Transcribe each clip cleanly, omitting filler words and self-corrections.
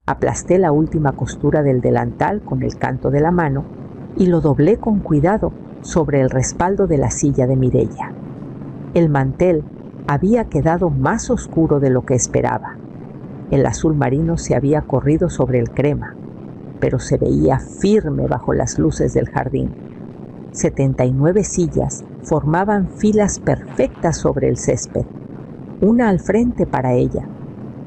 Aplasté la última costura del delantal con el canto de la mano y lo doblé con cuidado sobre el respaldo de la silla de Mireia. El mantel había quedado más oscuro de lo que esperaba. El azul marino se había corrido sobre el crema, pero se veía firme bajo las luces del jardín. 79 sillas formaban filas perfectas sobre el césped, una al frente para ella.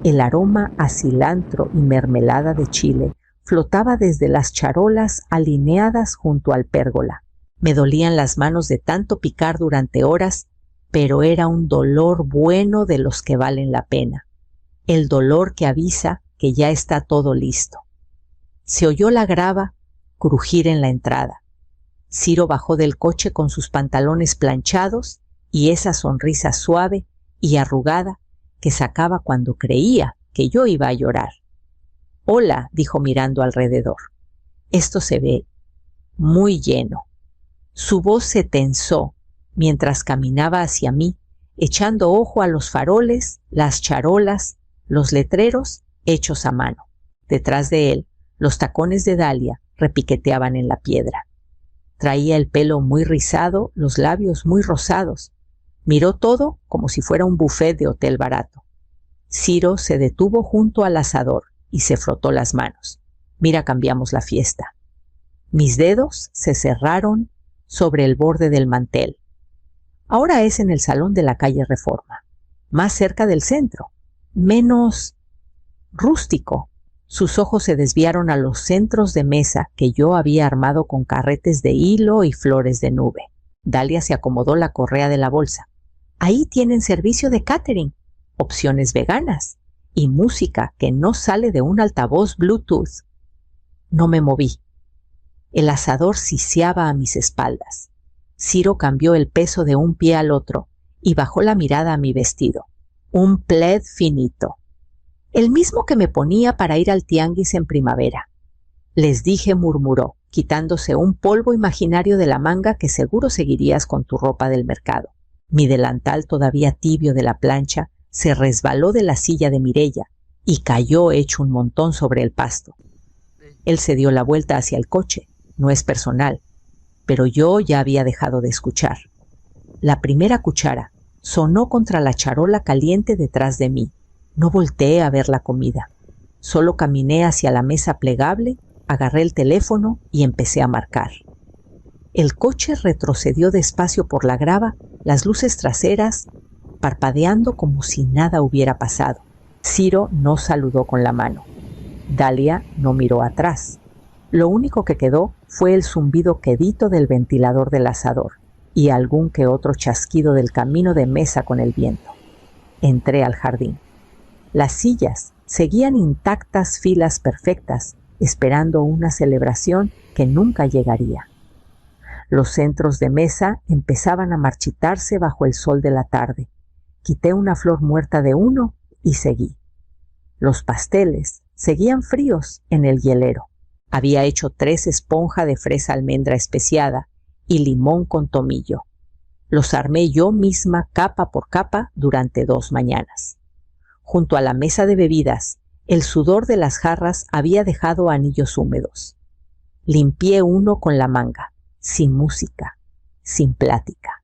El aroma a cilantro y mermelada de chile flotaba desde las charolas alineadas junto al pérgola. Me dolían las manos de tanto picar durante horas, pero era un dolor bueno de los que valen la pena. El dolor que avisa que ya está todo listo. Se oyó la grava crujir en la entrada. Ciro bajó del coche con sus pantalones planchados y esa sonrisa suave y arrugada que sacaba cuando creía que yo iba a llorar. «Hola», dijo mirando alrededor. «Esto se ve muy lleno». Su voz se tensó mientras caminaba hacia mí, echando ojo a los faroles, las charolas, los letreros hechos a mano. Detrás de él, los tacones de Dalia repiqueteaban en la piedra. Traía el pelo muy rizado, los labios muy rosados. Miró todo como si fuera un buffet de hotel barato. Ciro se detuvo junto al asador y se frotó las manos. «Mira, cambiamos la fiesta». Mis dedos se cerraron sobre el borde del mantel. Ahora es en el salón de la calle Reforma, más cerca del centro, menos rústico. Sus ojos se desviaron a los centros de mesa que yo había armado con carretes de hilo y flores de nube. Dalia se acomodó la correa de la bolsa. «Ahí tienen servicio de catering, opciones veganas y música que no sale de un altavoz Bluetooth». No me moví. El asador siseaba a mis espaldas. Ciro cambió el peso de un pie al otro y bajó la mirada a mi vestido. Un plaid finito. El mismo que me ponía para ir al tianguis en primavera. «Les dije», murmuró, quitándose un polvo imaginario de la manga que seguro seguirías con tu ropa del mercado. Mi delantal todavía tibio de la plancha se resbaló de la silla de Mireia y cayó hecho un montón sobre el pasto. Él se dio la vuelta hacia el coche. No es personal, pero yo ya había dejado de escuchar. La primera cuchara sonó contra la charola caliente detrás de mí. No volteé a ver la comida. Solo caminé hacia la mesa plegable, agarré el teléfono y empecé a marcar. El coche retrocedió despacio por la grava, las luces traseras parpadeando como si nada hubiera pasado. Ciro no saludó con la mano. Dalia no miró atrás. Lo único que quedó fue el zumbido quedito del ventilador del asador y algún que otro chasquido del camino de mesa con el viento. Entré al jardín. Las sillas seguían intactas, filas perfectas, esperando una celebración que nunca llegaría. Los centros de mesa empezaban a marchitarse bajo el sol de la tarde. Quité una flor muerta de uno y seguí. Los pasteles seguían fríos en el hielero. Había hecho 3 esponjas de fresa almendra especiada y limón con tomillo. Los armé yo misma capa por capa durante 2 mañanas. Junto a la mesa de bebidas, el sudor de las jarras había dejado anillos húmedos. Limpié uno con la manga, sin música, sin plática.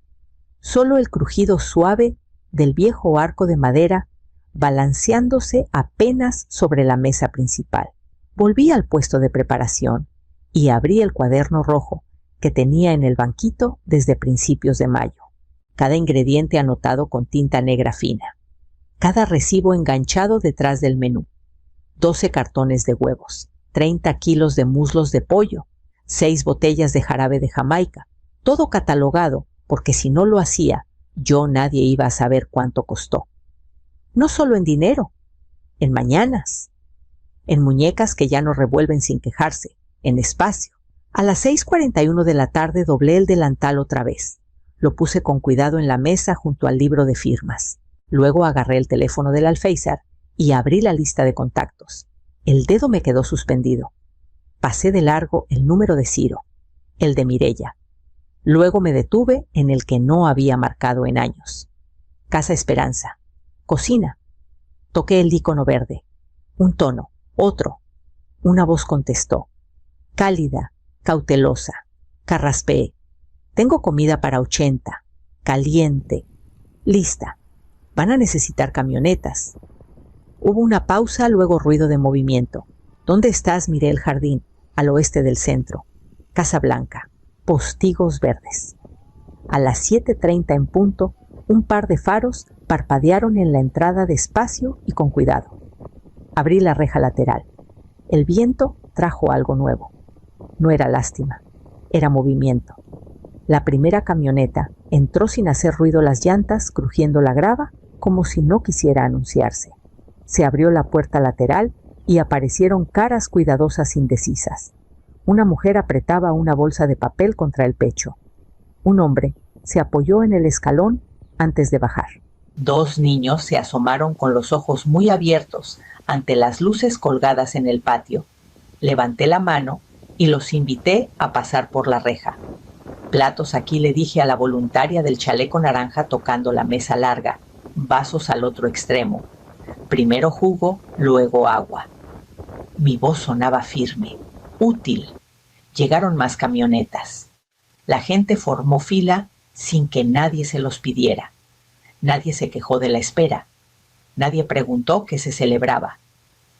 Solo el crujido suave del viejo arco de madera balanceándose apenas sobre la mesa principal. Volví al puesto de preparación y abrí el cuaderno rojo que tenía en el banquito desde principios de mayo. Cada ingrediente anotado con tinta negra fina. Cada recibo enganchado detrás del menú. 12 cartones de huevos, 30 kilos de muslos de pollo, 6 botellas de jarabe de Jamaica. Todo catalogado, porque si no lo hacía, nadie iba a saber cuánto costó. No solo en dinero, en mañanas, en muñecas que ya no revuelven sin quejarse, en espacio. A las 6:41 de la tarde doblé el delantal otra vez. Lo puse con cuidado en la mesa junto al libro de firmas. Luego agarré el teléfono del alféizar y abrí la lista de contactos. El dedo me quedó suspendido. Pasé de largo el número de Ciro, el de Mireia. Luego me detuve en el que no había marcado en años. Casa Esperanza. Cocina. Toqué el icono verde. Un tono, otro, Una voz contestó, cálida, cautelosa. Carraspeé. Tengo comida para 80, caliente, lista. Van a necesitar camionetas. Hubo una pausa, luego ruido de movimiento. ¿Dónde estás? Miré el jardín, al oeste del centro. Casa Blanca, postigos verdes. A las 7:30 en punto, un par de faros parpadearon en la entrada despacio y con cuidado. Abrí la reja lateral. El viento trajo algo nuevo. No era lástima, era movimiento. La primera camioneta entró sin hacer ruido, las llantas crujiendo la grava como si no quisiera anunciarse. Se abrió la puerta lateral y aparecieron caras cuidadosas indecisas. Una mujer apretaba una bolsa de papel contra el pecho. Un hombre se apoyó en el escalón antes de bajar. 2 niños se asomaron con los ojos muy abiertos ante las luces colgadas en el patio. Levanté la mano y los invité a pasar por la reja. Platos aquí, le dije a la voluntaria del chaleco naranja tocando la mesa larga. Vasos al otro extremo. Primero jugo, luego agua. Mi voz sonaba firme, útil. Llegaron más camionetas. La gente formó fila sin que nadie se los pidiera. Nadie se quejó de la espera. Nadie preguntó qué se celebraba.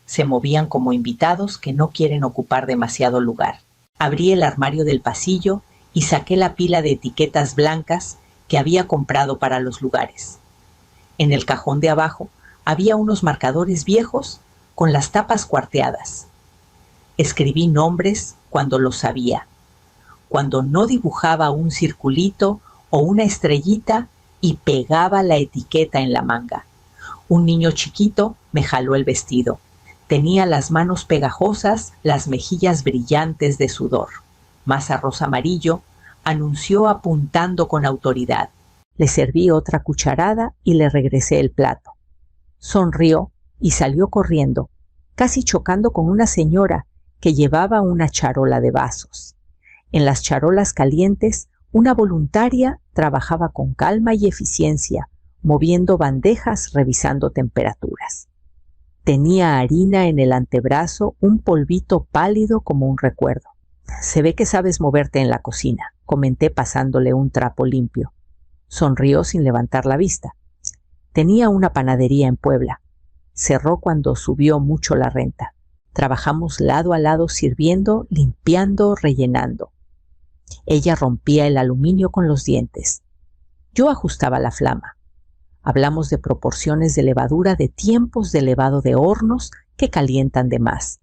Se movían como invitados que no quieren ocupar demasiado lugar. Abrí el armario del pasillo y saqué la pila de etiquetas blancas que había comprado para los lugares. En el cajón de abajo había unos marcadores viejos con las tapas cuarteadas. Escribí nombres cuando los sabía, cuando no dibujaba un circulito o una estrellita y pegaba la etiqueta en la manga. Un niño chiquito me jaló el vestido. Tenía las manos pegajosas, las mejillas brillantes de sudor. Más arroz amarillo, anunció apuntando con autoridad. Le serví otra cucharada y le regresé el plato. Sonrió y salió corriendo, casi chocando con una señora que llevaba una charola de vasos. En las charolas calientes, una voluntaria trabajaba con calma y eficiencia, moviendo bandejas, revisando temperaturas. Tenía harina en el antebrazo, un polvito pálido como un recuerdo. Se ve que sabes moverte en la cocina, comenté pasándole un trapo limpio. Sonrió sin levantar la vista. Tenía una panadería en Puebla. Cerró cuando subió mucho la renta. Trabajamos lado a lado sirviendo, limpiando, rellenando. Ella rompía el aluminio con los dientes. Yo ajustaba la flama. Hablamos de proporciones de levadura, de tiempos de levado de hornos que calientan de más,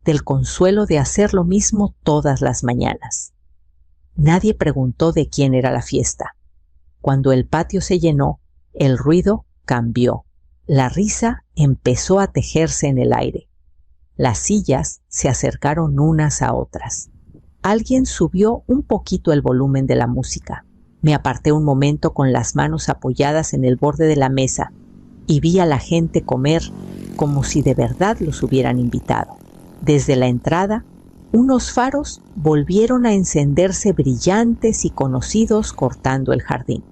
del consuelo de hacer lo mismo todas las mañanas. Nadie preguntó de quién era la fiesta. Cuando el patio se llenó, el ruido cambió. La risa empezó a tejerse en el aire. Las sillas se acercaron unas a otras. Alguien subió un poquito el volumen de la música. Me aparté un momento con las manos apoyadas en el borde de la mesa y vi a la gente comer como si de verdad los hubieran invitado. Desde la entrada, unos faros volvieron a encenderse brillantes y conocidos cortando el jardín.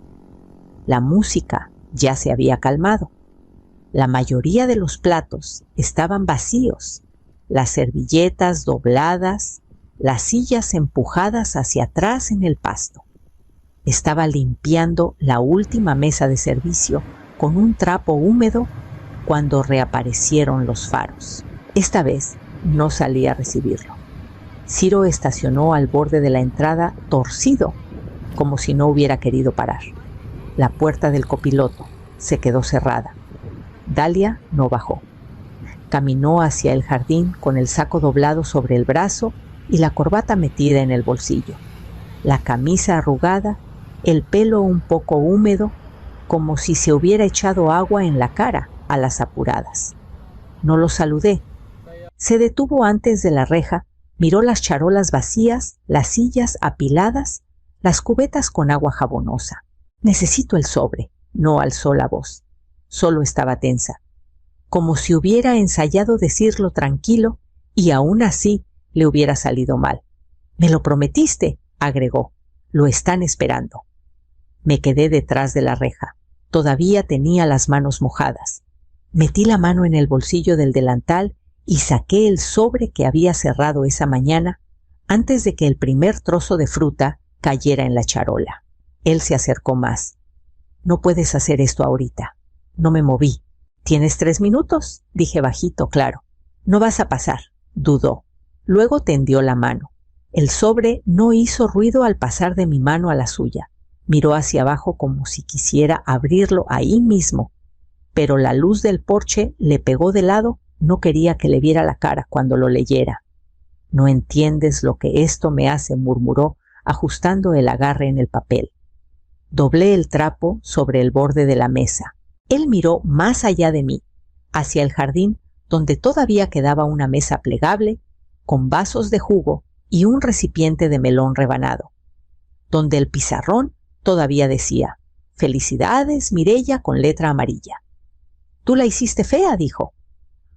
La música ya se había calmado. La mayoría de los platos estaban vacíos, las servilletas dobladas, las sillas empujadas hacia atrás en el pasto. Estaba limpiando la última mesa de servicio con un trapo húmedo cuando reaparecieron los faros. Esta vez no salí a recibirlo. Ciro estacionó al borde de la entrada torcido, como si no hubiera querido parar. La puerta del copiloto se quedó cerrada. Dalia no bajó. Caminó hacia el jardín con el saco doblado sobre el brazo y la corbata metida en el bolsillo. La camisa arrugada, el pelo un poco húmedo, como si se hubiera echado agua en la cara a las apuradas. No lo saludé. Se detuvo antes de la reja, miró las charolas vacías, las sillas apiladas, las cubetas con agua jabonosa. Necesito el sobre, no alzó la voz. Solo estaba tensa, como si hubiera ensayado decirlo tranquilo y aún así le hubiera salido mal. «Me lo prometiste», agregó. «Lo están esperando». Me quedé detrás de la reja. Todavía tenía las manos mojadas. Metí la mano en el bolsillo del delantal y saqué el sobre que había cerrado esa mañana antes de que el primer trozo de fruta cayera en la charola. Él se acercó más. «No puedes hacer esto ahorita». No me moví. «¿Tienes 3 minutos?» dije bajito, claro. «No vas a pasar», dudó. Luego tendió la mano. El sobre no hizo ruido al pasar de mi mano a la suya. Miró hacia abajo como si quisiera abrirlo ahí mismo, pero la luz del porche le pegó de lado. No quería que le viera la cara cuando lo leyera. «No entiendes lo que esto me hace», murmuró, ajustando el agarre en el papel. Doblé el trapo sobre el borde de la mesa. Él miró más allá de mí, hacia el jardín, donde todavía quedaba una mesa plegable, con vasos de jugo y un recipiente de melón rebanado, donde el pizarrón todavía decía: «Felicidades, Mireya», con letra amarilla. «Tú la hiciste fea», dijo.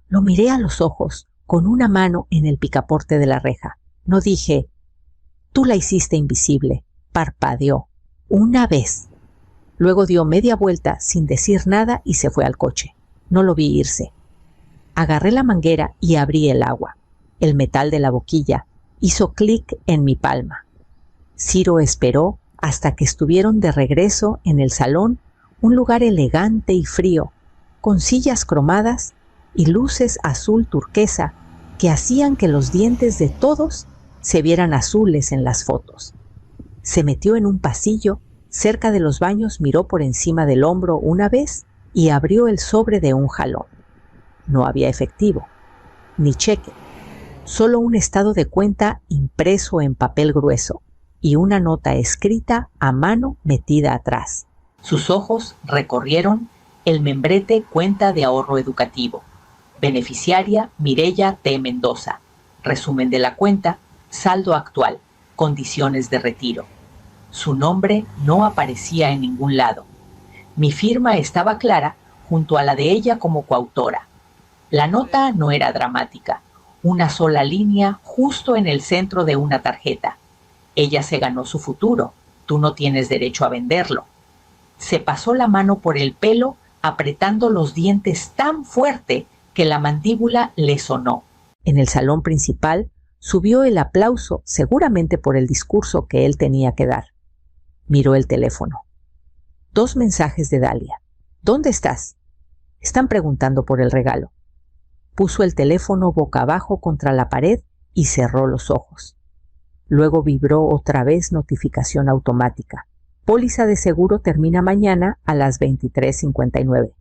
Lo miré a los ojos, con una mano en el picaporte de la reja. No dije: «Tú la hiciste invisible», parpadeó. «Una vez». Luego dio media vuelta sin decir nada y se fue al coche. No lo vi irse. Agarré la manguera y abrí el agua. El metal de la boquilla hizo clic en mi palma. Ciro esperó hasta que estuvieron de regreso en el salón, un lugar elegante y frío, con sillas cromadas y luces azul turquesa que hacían que los dientes de todos se vieran azules en las fotos. Se metió en un pasillo, cerca de los baños, miró por encima del hombro una vez y abrió el sobre de un jalón. No había efectivo, ni cheque, solo un estado de cuenta impreso en papel grueso y una nota escrita a mano metida atrás. Sus ojos recorrieron el membrete Cuenta de Ahorro Educativo. Beneficiaria Mireya T. Mendoza. Resumen de la cuenta, saldo actual, condiciones de retiro. Su nombre no aparecía en ningún lado. Mi firma estaba clara junto a la de ella como coautora. La nota no era dramática, una sola línea justo en el centro de una tarjeta. Ella se ganó su futuro, tú no tienes derecho a venderlo. Se pasó la mano por el pelo apretando los dientes tan fuerte que la mandíbula le sonó. En el salón principal subió el aplauso, seguramente por el discurso que él tenía que dar. Miró el teléfono. 2 mensajes de Dalia. «¿Dónde estás?» «Están preguntando por el regalo». Puso el teléfono boca abajo contra la pared y cerró los ojos. Luego vibró otra vez notificación automática. «Póliza de seguro termina mañana a las 23:59.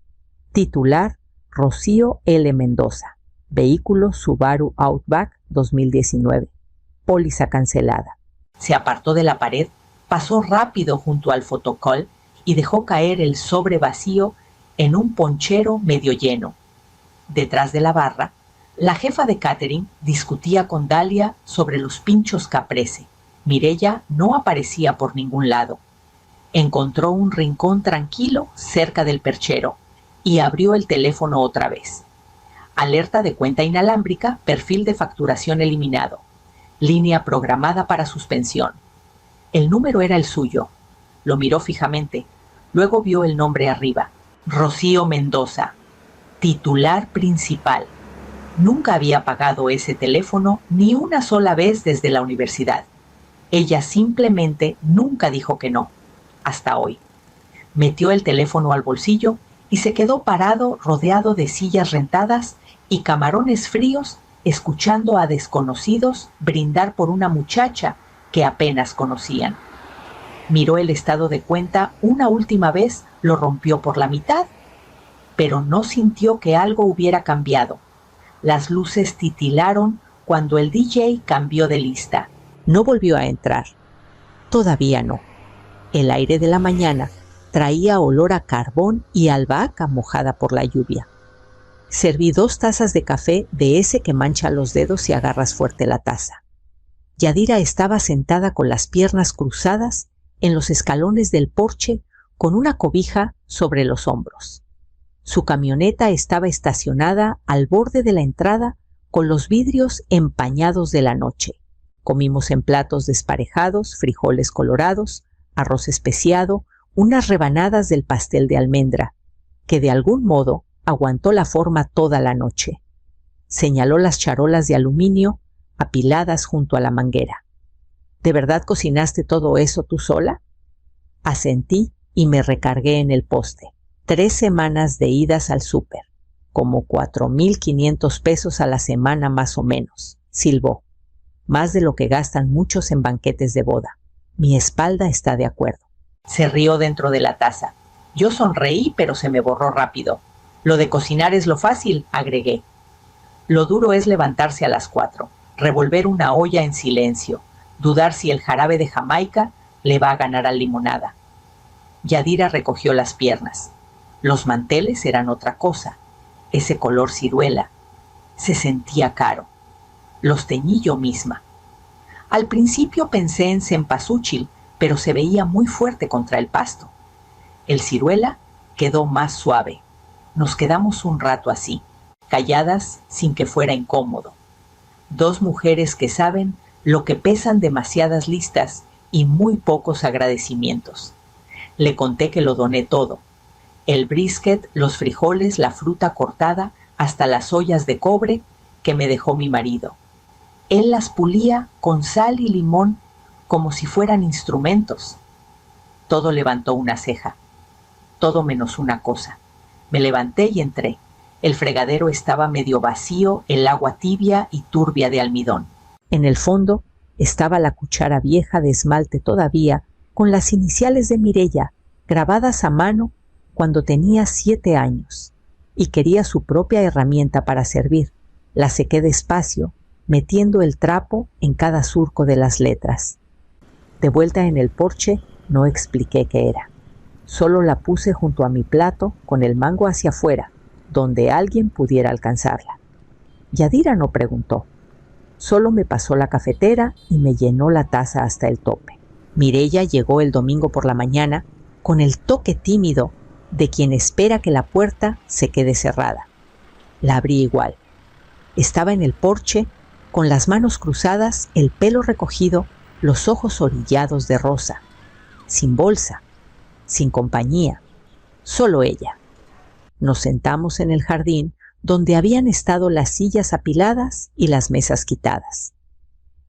Titular: Rocío L. Mendoza. Vehículo Subaru Outback 2019. Póliza cancelada». Se apartó de la pared, pasó rápido junto al fotocall y dejó caer el sobre vacío en un ponchero medio lleno. Detrás de la barra, la jefa de catering discutía con Dalia sobre los pinchos caprese. Mireya no aparecía por ningún lado. Encontró un rincón tranquilo cerca del perchero y abrió el teléfono otra vez. Alerta de cuenta inalámbrica, perfil de facturación eliminado. Línea programada para suspensión. El número era el suyo. Lo miró fijamente. Luego vio el nombre arriba. Rocío Mendoza. Titular principal. Nunca había pagado ese teléfono ni una sola vez desde la universidad. Ella simplemente nunca dijo que no, hasta hoy. Metió el teléfono al bolsillo y se quedó parado rodeado de sillas rentadas y camarones fríos, escuchando a desconocidos brindar por una muchacha que apenas conocían. Miró el estado de cuenta una última vez, lo rompió por la mitad, pero no sintió que algo hubiera cambiado. Las luces titilaron cuando el DJ cambió de lista. No volvió a entrar. Todavía no. El aire de la mañana traía olor a carbón y albahaca mojada por la lluvia. Serví 2 tazas de café de ese que mancha los dedos si agarras fuerte la taza. Yadira estaba sentada con las piernas cruzadas en los escalones del porche con una cobija sobre los hombros. Su camioneta estaba estacionada al borde de la entrada con los vidrios empañados de la noche. Comimos en platos desparejados, frijoles colorados, arroz especiado, unas rebanadas del pastel de almendra, que de algún modo aguantó la forma toda la noche. Señaló las charolas de aluminio apiladas junto a la manguera. ¿De verdad cocinaste todo eso tú sola? Asentí y me recargué en el poste. 3 semanas de idas al súper, como 4,500 pesos a la semana más o menos, silbó. Más de lo que gastan muchos en banquetes de boda. Mi espalda está de acuerdo. Se rió dentro de la taza. Yo sonreí, pero se me borró rápido. Lo de cocinar es lo fácil, agregué. Lo duro es levantarse a las 4, revolver una olla en silencio, dudar si el jarabe de Jamaica le va a ganar a limonada. Yadira recogió las piernas. Los manteles eran otra cosa. Ese color ciruela. Se sentía caro. Los teñí yo misma. Al principio pensé en cempasúchil, pero se veía muy fuerte contra el pasto. El ciruela quedó más suave. Nos quedamos un rato así, calladas sin que fuera incómodo. 2 mujeres que saben lo que pesan demasiadas listas y muy pocos agradecimientos. Le conté que lo doné todo. El brisket, los frijoles, la fruta cortada, hasta las ollas de cobre que me dejó mi marido. Él las pulía con sal y limón como si fueran instrumentos. Todo levantó una ceja. Todo menos una cosa. Me levanté y entré. El fregadero estaba medio vacío, el agua tibia y turbia de almidón. En el fondo estaba la cuchara vieja de esmalte todavía, con las iniciales de Mireya, grabadas a mano cuando tenía 7 años, y quería su propia herramienta para servir. La sequé despacio, metiendo el trapo en cada surco de las letras. De vuelta en el porche, no expliqué qué era. Solo la puse junto a mi plato con el mango hacia afuera, donde alguien pudiera alcanzarla. Yadira no preguntó. Solo me pasó la cafetera y me llenó la taza hasta el tope. Mireya llegó el domingo por la mañana con el toque tímido de quien espera que la puerta se quede cerrada. La abrí igual. Estaba en el porche, con las manos cruzadas, el pelo recogido, los ojos orillados de rosa, sin bolsa, sin compañía, solo ella. Nos sentamos en el jardín donde habían estado las sillas apiladas y las mesas quitadas.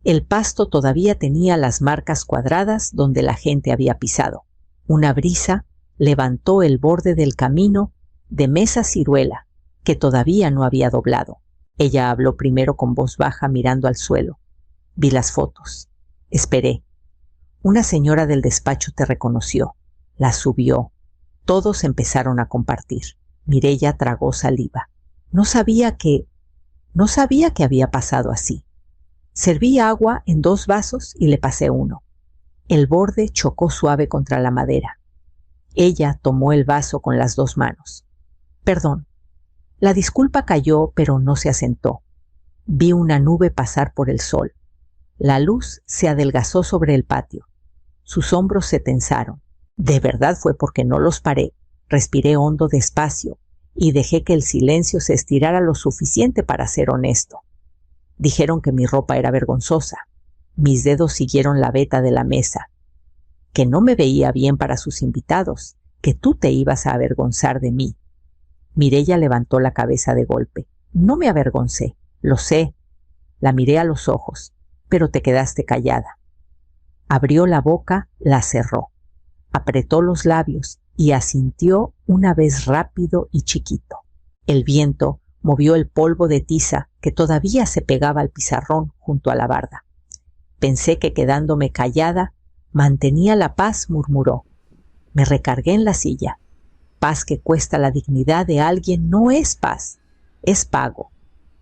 El pasto todavía tenía las marcas cuadradas donde la gente había pisado. Una brisa levantó el borde del camino de mesa ciruela que todavía no había doblado. Ella habló primero con voz baja mirando al suelo. Vi las fotos. Esperé. Una señora del despacho te reconoció. La subió. Todos empezaron a compartir. Mireya tragó saliva. No sabía que había pasado así. Serví agua en 2 vasos y le pasé uno. El borde chocó suave contra la madera. Ella tomó el vaso con las 2 manos. Perdón. La disculpa cayó, pero no se asentó. Vi una nube pasar por el sol. La luz se adelgazó sobre el patio. Sus hombros se tensaron. De verdad fue porque no los paré. Respiré hondo despacio y dejé que el silencio se estirara lo suficiente para ser honesto. Dijeron que mi ropa era vergonzosa. Mis dedos siguieron la veta de la mesa. Que no me veía bien para sus invitados, que tú te ibas a avergonzar de mí. Mireya levantó la cabeza de golpe. No me avergoncé, lo sé. La miré a los ojos, pero te quedaste callada. Abrió la boca, la cerró. Apretó los labios y asintió una vez rápido y chiquito. El viento movió el polvo de tiza que todavía se pegaba al pizarrón junto a la barda. Pensé que quedándome callada mantenía la paz, murmuró. Me recargué en la silla. Paz que cuesta la dignidad de alguien no es paz, es pago.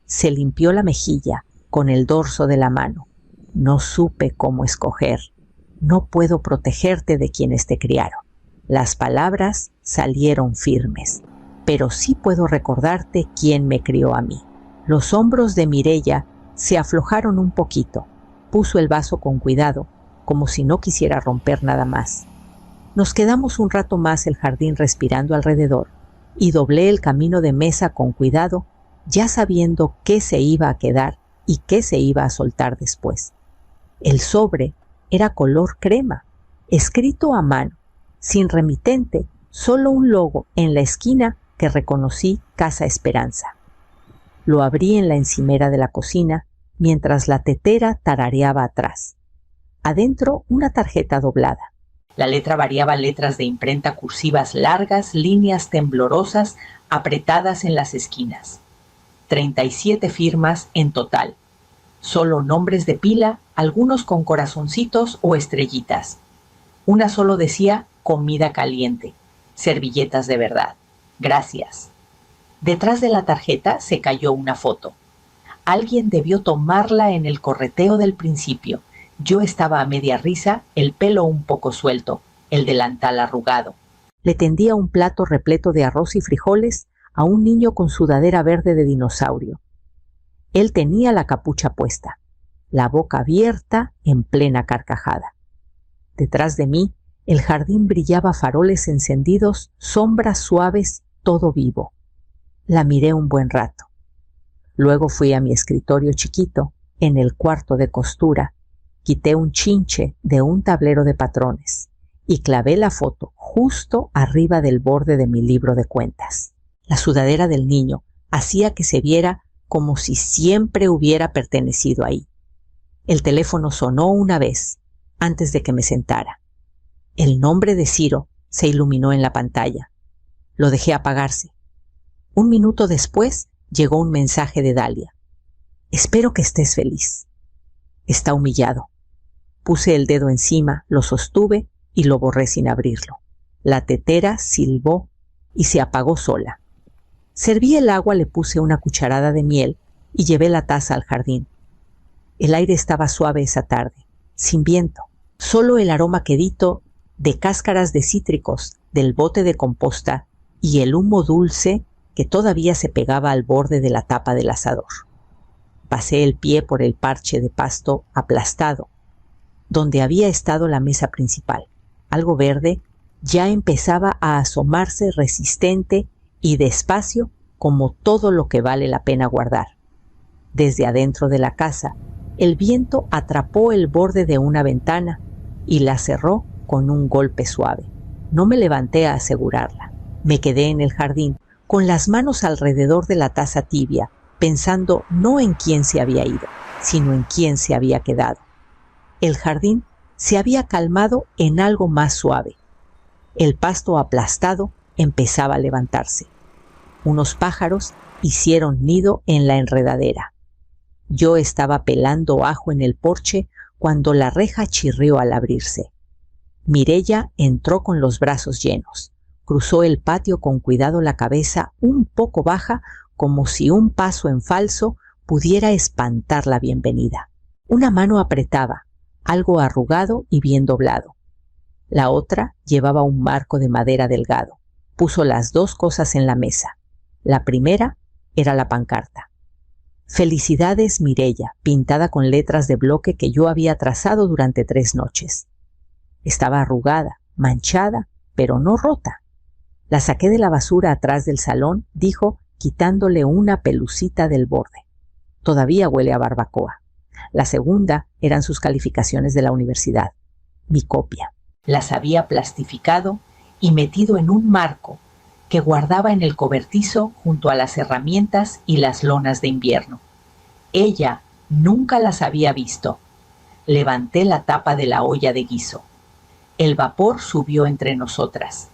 Se limpió la mejilla con el dorso de la mano. No supe cómo escoger. No puedo protegerte de quienes te criaron. Las palabras salieron firmes, pero sí puedo recordarte quién me crió a mí. Los hombros de Mireya se aflojaron un poquito. Puso el vaso con cuidado, como si no quisiera romper nada más. Nos quedamos un rato más el jardín respirando alrededor y doblé el camino de mesa con cuidado, ya sabiendo qué se iba a quedar y qué se iba a soltar después. El sobre era color crema, escrito a mano, sin remitente, solo un logo en la esquina que reconocí Casa Esperanza. Lo abrí en la encimera de la cocina mientras la tetera tarareaba atrás. Adentro, una tarjeta doblada. La letra variaba letras de imprenta cursivas largas, líneas temblorosas apretadas en las esquinas. 37 firmas en total. Solo nombres de pila, algunos con corazoncitos o estrellitas. Una solo decía comida caliente, servilletas de verdad. Gracias. Detrás de la tarjeta se cayó una foto. Alguien debió tomarla en el correteo del principio. Yo estaba a media risa, el pelo un poco suelto, el delantal arrugado. Le tendía un plato repleto de arroz y frijoles a un niño con sudadera verde de dinosaurio. Él tenía la capucha puesta, la boca abierta en plena carcajada. Detrás de mí, el jardín brillaba faroles encendidos, sombras suaves, todo vivo. La miré un buen rato. Luego fui a mi escritorio chiquito, en el cuarto de costura, quité un chinche de un tablero de patrones y clavé la foto justo arriba del borde de mi libro de cuentas. La sudadera del niño hacía que se viera como si siempre hubiera pertenecido ahí. El teléfono sonó una vez, antes de que me sentara. El nombre de Ciro se iluminó en la pantalla. Lo dejé apagarse. Un minuto después llegó un mensaje de Dalia. Espero que estés feliz. Está humillado. Puse el dedo encima, lo sostuve y lo borré sin abrirlo. La tetera silbó y se apagó sola. Serví el agua, le puse una cucharada de miel y llevé la taza al jardín. El aire estaba suave esa tarde, sin viento. Solo el aroma quedito de cáscaras de cítricos del bote de composta y el humo dulce que todavía se pegaba al borde de la tapa del asador. Pasé el pie por el parche de pasto aplastado, donde había estado la mesa principal. Algo verde ya empezaba a asomarse resistente y despacio como todo lo que vale la pena guardar. Desde adentro de la casa, el viento atrapó el borde de una ventana y la cerró con un golpe suave. No me levanté a asegurarla. Me quedé en el jardín, con las manos alrededor de la taza tibia, pensando no en quién se había ido, sino en quién se había quedado. El jardín se había calmado en algo más suave. El pasto aplastado empezaba a levantarse. Unos pájaros hicieron nido en la enredadera. Yo estaba pelando ajo en el porche cuando la reja chirrió al abrirse. Mireya entró con los brazos llenos. Cruzó el patio con cuidado, la cabeza un poco baja, como si un paso en falso pudiera espantar la bienvenida. Una mano apretaba, algo arrugado y bien doblado. La otra llevaba un marco de madera delgado. Puso las dos cosas en la mesa. La primera era la pancarta. Felicidades Mireya, pintada con letras de bloque que yo había trazado durante 3 noches. Estaba arrugada, manchada, pero no rota. La saqué de la basura atrás del salón, dijo, quitándole una pelucita del borde. Todavía huele a barbacoa. La segunda eran sus calificaciones de la universidad. Mi copia. Las había plastificado y metido en un marco que guardaba en el cobertizo junto a las herramientas y las lonas de invierno. Ella nunca las había visto. Levanté la tapa de la olla de guiso. El vapor subió entre nosotras.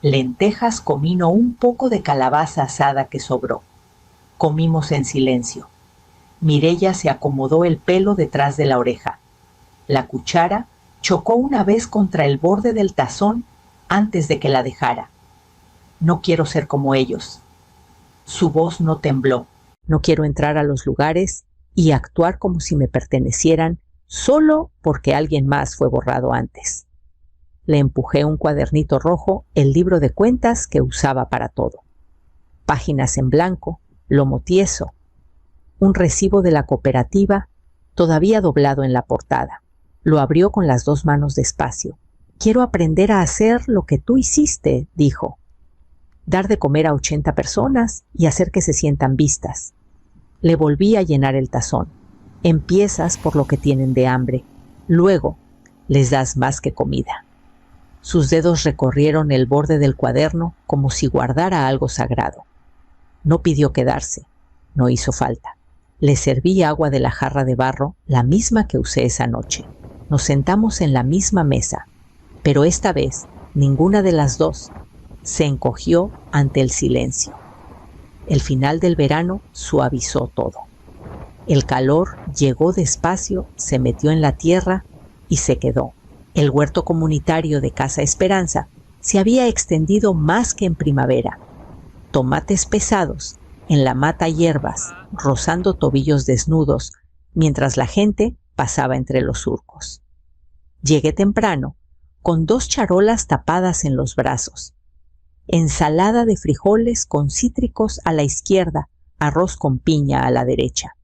Lentejas, comino, un poco de calabaza asada que sobró. Comimos en silencio. Mireya se acomodó el pelo detrás de la oreja. La cuchara chocó una vez contra el borde del tazón antes de que la dejara. No quiero ser como ellos. Su voz no tembló. No quiero entrar a los lugares y actuar como si me pertenecieran solo porque alguien más fue borrado antes. Le empujé un cuadernito rojo, el libro de cuentas que usaba para todo. Páginas en blanco, lomo tieso, un recibo de la cooperativa todavía doblado en la portada. Lo abrió con las 2 manos despacio. Quiero aprender a hacer lo que tú hiciste, dijo. Dar de comer a 80 personas y hacer que se sientan vistas. Le volví a llenar el tazón. Empiezas por lo que tienen de hambre. Luego les das más que comida. Sus dedos recorrieron el borde del cuaderno como si guardara algo sagrado. No pidió quedarse. No hizo falta. Le serví agua de la jarra de barro, la misma que usé esa noche. Nos sentamos en la misma mesa, pero esta vez ninguna de las dos se encogió ante el silencio. El final del verano suavizó todo. El calor llegó despacio, se metió en la tierra y se quedó. El huerto comunitario de Casa Esperanza se había extendido más que en primavera. Tomates pesados en la mata, hierbas, rozando tobillos desnudos, mientras la gente pasaba entre los surcos. Llegué temprano, con 2 charolas tapadas en los brazos. Ensalada de frijoles con cítricos a la izquierda, arroz con piña a la derecha.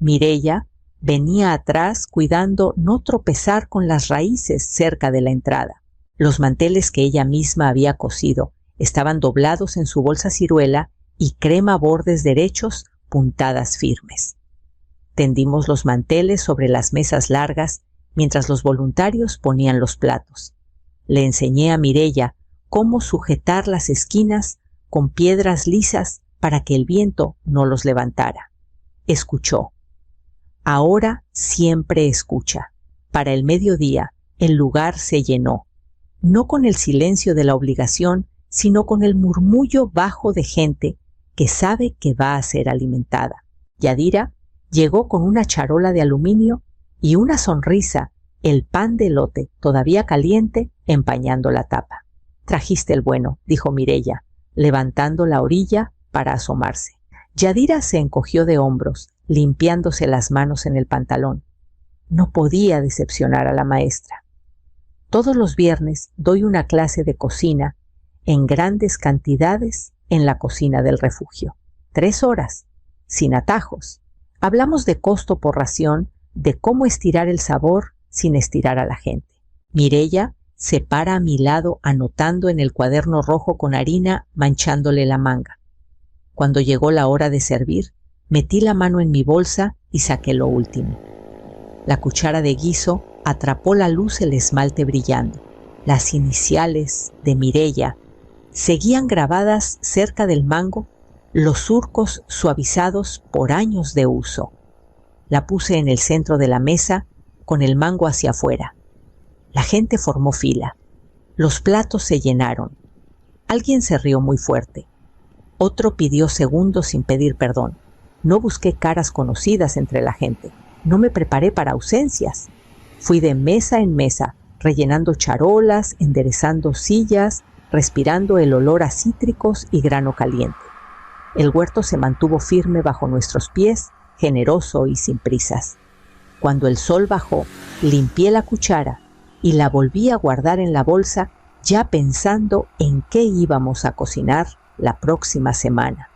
Mireya venía atrás cuidando no tropezar con las raíces cerca de la entrada. Los manteles que ella misma había cosido estaban doblados en su bolsa ciruela y crema bordes derechos, puntadas firmes. Tendimos los manteles sobre las mesas largas mientras los voluntarios ponían los platos. Le enseñé a Mireya cómo sujetar las esquinas con piedras lisas para que el viento no los levantara. Escuchó. Ahora siempre escucha. Para el mediodía, el lugar se llenó, no con el silencio de la obligación, sino con el murmullo bajo de gente que sabe que va a ser alimentada. Yadira llegó con una charola de aluminio y una sonrisa, el pan de elote todavía caliente empañando la tapa. «Trajiste el bueno», dijo Mireya, levantando la orilla para asomarse. Yadira se encogió de hombros, limpiándose las manos en el pantalón. No podía decepcionar a la maestra. Todos los viernes doy una clase de cocina en grandes cantidades en la cocina del refugio. 3 horas, sin atajos. Hablamos de costo por ración, de cómo estirar el sabor sin estirar a la gente. Mireya se para a mi lado anotando en el cuaderno rojo con harina, manchándole la manga. Cuando llegó la hora de servir, metí la mano en mi bolsa y saqué lo último. La cuchara de guiso atrapó la luz el esmalte brillando. Las iniciales de Mireya seguían grabadas cerca del mango, los surcos suavizados por años de uso. La puse en el centro de la mesa, con el mango hacia afuera. La gente formó fila. Los platos se llenaron. Alguien se rió muy fuerte. Otro pidió segundos sin pedir perdón. No busqué caras conocidas entre la gente. No me preparé para ausencias. Fui de mesa en mesa, rellenando charolas, enderezando sillas, respirando el olor a cítricos y grano caliente. El huerto se mantuvo firme bajo nuestros pies, generoso y sin prisas. Cuando el sol bajó, limpié la cuchara y la volví a guardar en la bolsa, ya pensando en qué íbamos a cocinar la próxima semana.